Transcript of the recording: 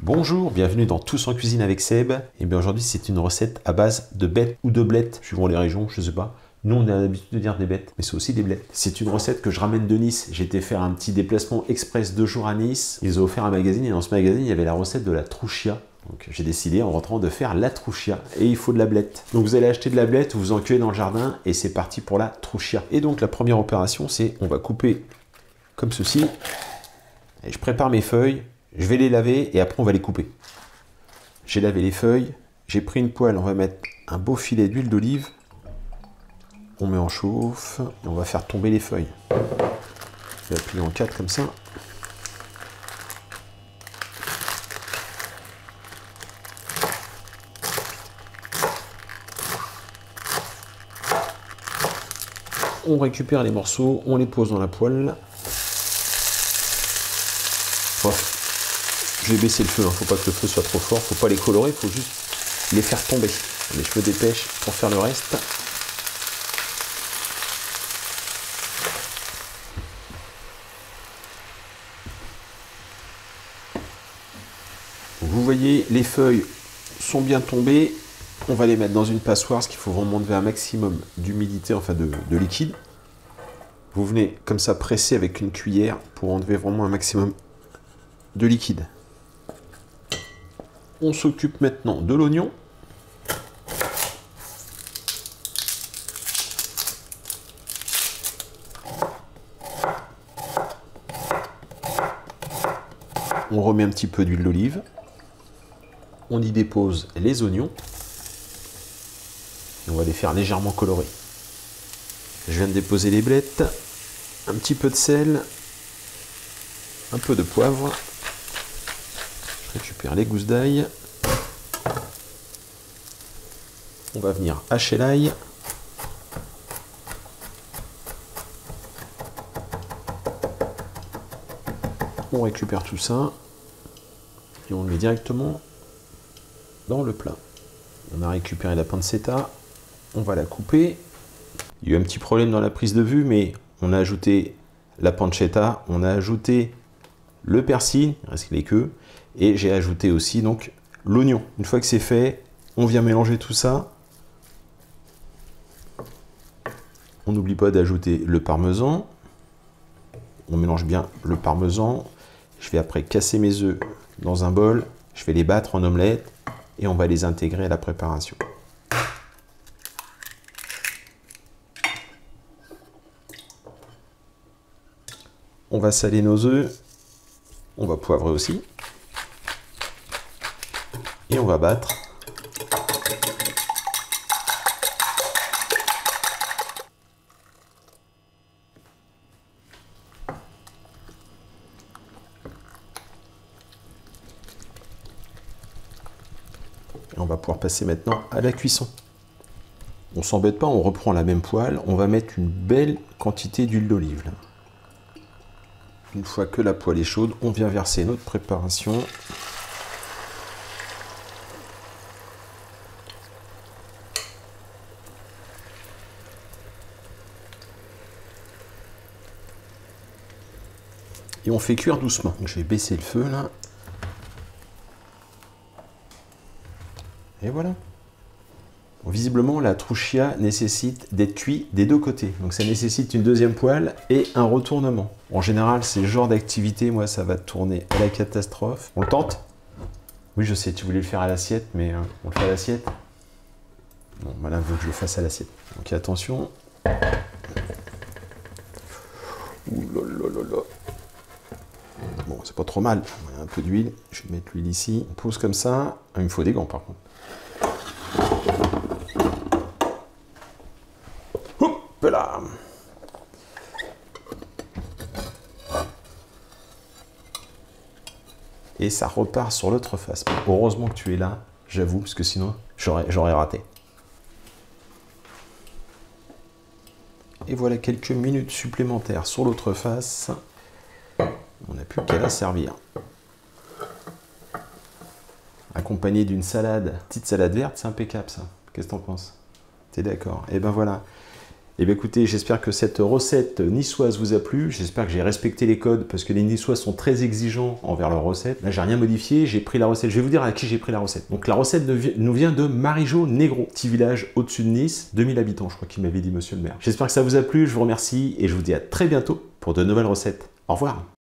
Bonjour, bienvenue dans Tous en cuisine avec Seb. Et bien aujourd'hui c'est une recette à base de bêtes ou de blettes, suivant les régions, je sais pas. Nous on a l'habitude de dire des bêtes, mais c'est aussi des blettes. C'est une recette que je ramène de Nice. J'ai été faire un petit déplacement express 2 jours à Nice. Ils ont offert un magazine et dans ce magazine il y avait la recette de la trouchia. Donc j'ai décidé en rentrant de faire la trouchia et il faut de la blette. Donc vous allez acheter de la blette, vous en cueillez dans le jardin et c'est parti pour la trouchia. Et donc la première opération c'est on va couper comme ceci. Et je prépare mes feuilles, je vais les laver et après on va les couper. J'ai lavé les feuilles, j'ai pris une poêle, on va mettre un beau filet d'huile d'olive. On met en chauffe et on va faire tomber les feuilles. Je vais appuyer en 4 comme ça. On récupère les morceaux, on les pose dans la poêle. Je vais baisser le feu, faut pas que le feu soit trop fort, faut pas les colorer, faut juste les faire tomber. Les cheveux dépêche pour faire le reste. Vous voyez, les feuilles sont bien tombées. On va les mettre dans une passoire, parce qu'il faut vraiment enlever un maximum d'humidité, enfin de liquide. Vous venez comme ça presser avec une cuillère pour enlever vraiment un maximum de liquide. On s'occupe maintenant de l'oignon. On remet un petit peu d'huile d'olive. On y dépose les oignons. Et on va les faire légèrement colorer. Je viens de déposer les blettes. Un petit peu de sel. Un peu de poivre. Je récupère les gousses d'ail. On va venir hacher l'ail. On récupère tout ça. Et on le met directement dans le plat. On a récupéré la pancetta. On va la couper. Il y a eu un petit problème dans la prise de vue, mais on a ajouté la pancetta, on a ajouté le persil, il reste les queues, et j'ai ajouté aussi donc l'oignon. Une fois que c'est fait, on vient mélanger tout ça. On n'oublie pas d'ajouter le parmesan. On mélange bien le parmesan. Je vais après casser mes œufs dans un bol. Je vais les battre en omelette et on va les intégrer à la préparation. On va saler nos œufs. On va poivrer aussi. Et on va battre. Et on va pouvoir passer maintenant à la cuisson. On s'embête pas, on reprend la même poêle. On va mettre une belle quantité d'huile d'olive. Une fois que la poêle est chaude, on vient verser notre préparation. Et on fait cuire doucement. Je vais baisser le feu là. Et voilà. Visiblement, la trouchia nécessite d'être cuit des deux côtés. Donc ça nécessite une deuxième poêle et un retournement. En général, c'est le genre d'activité, moi, ça va tourner à la catastrophe. On le tente? Oui, je sais, tu voulais le faire à l'assiette, mais on le fait à l'assiette. Bon, voilà, veut que je le fasse à l'assiette. Donc attention. Ouh là là là là. Bon, c'est pas trop mal. Un peu d'huile. Je vais mettre l'huile ici. On pose comme ça. Il me faut des gants, par contre. Là. Et ça repart sur l'autre face. Heureusement que tu es là, j'avoue, parce que sinon, j'aurais raté. Et voilà quelques minutes supplémentaires sur l'autre face. On n'a plus qu'à la servir. Accompagné d'une salade, petite salade verte, c'est impeccable ça. Qu'est-ce que t'en penses? T'es d'accord? Et ben voilà. Et bien écoutez, j'espère que cette recette niçoise vous a plu. J'espère que j'ai respecté les codes parce que les Niçois sont très exigeants envers leurs recettes. Là, j'ai rien modifié, j'ai pris la recette. Je vais vous dire à qui j'ai pris la recette. Donc la recette nous vient de Marijo Negro, petit village au-dessus de Nice, 2000 habitants, je crois qu'il m'avait dit monsieur le maire. J'espère que ça vous a plu, je vous remercie et je vous dis à très bientôt pour de nouvelles recettes. Au revoir.